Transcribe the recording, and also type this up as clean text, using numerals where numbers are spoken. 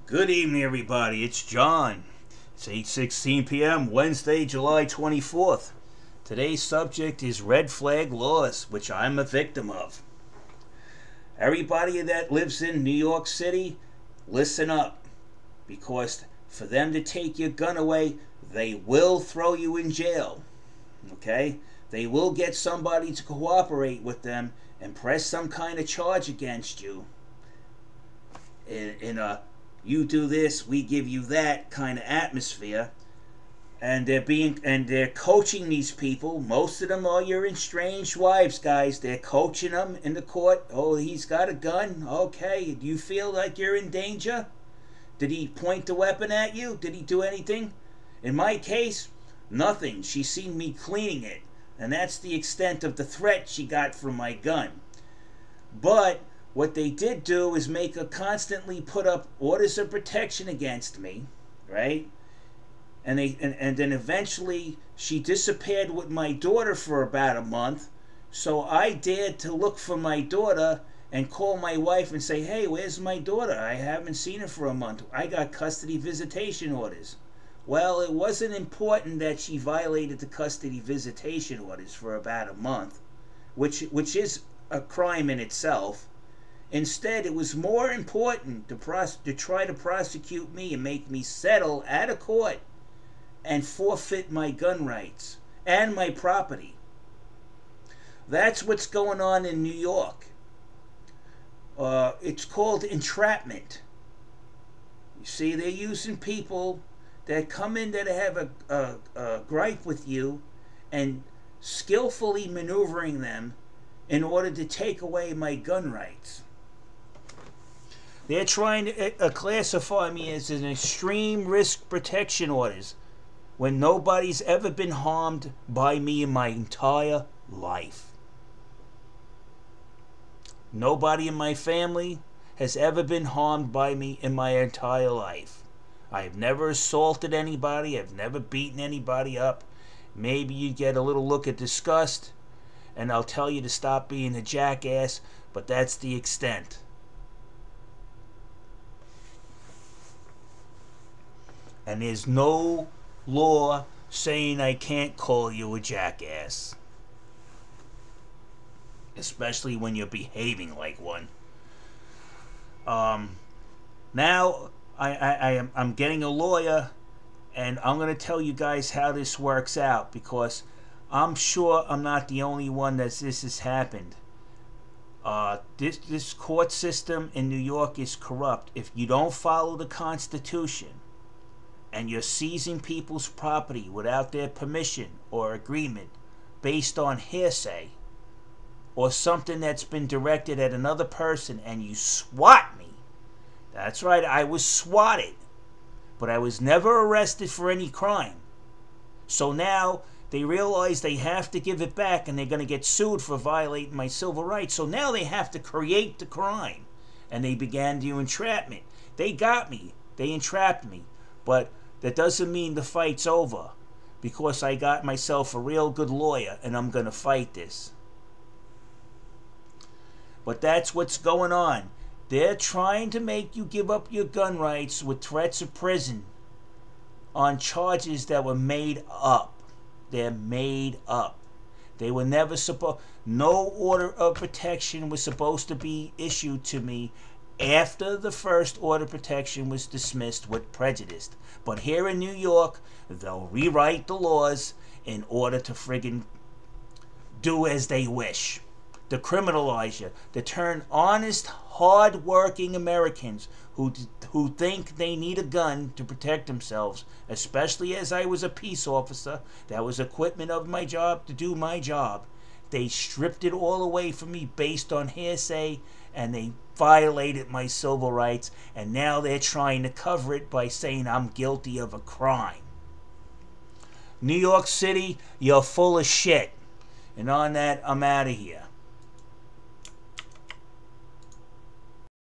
Good evening, everybody. It's John. It's 8:16 p.m., Wednesday, July 24th. Today's subject is red flag laws, which I'm a victim of. Everybody that lives in New York City, listen up. Because for them to take your gun away, they will throw you in jail. Okay? They will get somebody to cooperate with them and press some kind of charge against you in a you do this, we give you that kind of atmosphere. And they're coaching these people. Most of them are your estranged wives, guys. They're coaching them in the court. Oh, he's got a gun. Okay, do you feel like you're in danger? Did he point the weapon at you? Did he do anything? In my case, nothing. She seen me cleaning it, and that's the extent of the threat she got from my gun. But what they did do is make her constantly put up orders of protection against me, right? And then eventually she disappeared with my daughter for about a month. So I dared to look for my daughter and call my wife and say, hey, where's my daughter? I haven't seen her for a month. I got custody visitation orders. Well, it wasn't important that she violated the custody visitation orders for about a month, which is a crime in itself. Instead, it was more important to try to prosecute me and make me settle out of court and forfeit my gun rights and my property. That's what's going on in New York. It's called entrapment. You see, they're using people that come in that have a gripe with you and skillfully maneuvering them in order to take away my gun rights. They're trying to classify me as an extreme risk protection orders when nobody's ever been harmed by me in my entire life. Nobody in my family has ever been harmed by me in my entire life. I've never assaulted anybody. I've never beaten anybody up. Maybe you get a little look of disgust, and I'll tell you to stop being a jackass, but that's the extent. And there's no law saying I can't call you a jackass. Especially when you're behaving like one. Now, I'm getting a lawyer, and I'm going to tell you guys how this works out, because I'm sure I'm not the only one that this has happened. This court system in New York is corrupt. If you don't follow the Constitution, and you're seizing people's property without their permission or agreement based on hearsay or something that's been directed at another person, and you swat me. That's right, I was swatted, but I was never arrested for any crime. So now they realize they have to give it back, and they're going to get sued for violating my civil rights. So now they have to create the crime, and they began to entrapment. They got me. They entrapped me. But that doesn't mean the fight's over, because I got myself a real good lawyer, and I'm going to fight this. But that's what's going on. They're trying to make you give up your gun rights with threats of prison on charges that were made up. They're made up. They were never supposed... No order of protection was supposed to be issued to me after the first order of protection was dismissed with prejudice. But here in New York, they'll rewrite the laws in order to friggin' do as they wish. To criminalize you. To turn honest, hard-working Americans who think they need a gun to protect themselves, especially as I was a peace officer, that was equipment of my job to do my job. They stripped it all away from me based on hearsay, and they violated my civil rights, and now they're trying to cover it by saying I'm guilty of a crime. New York City, you're full of shit. And on that, I'm out of here.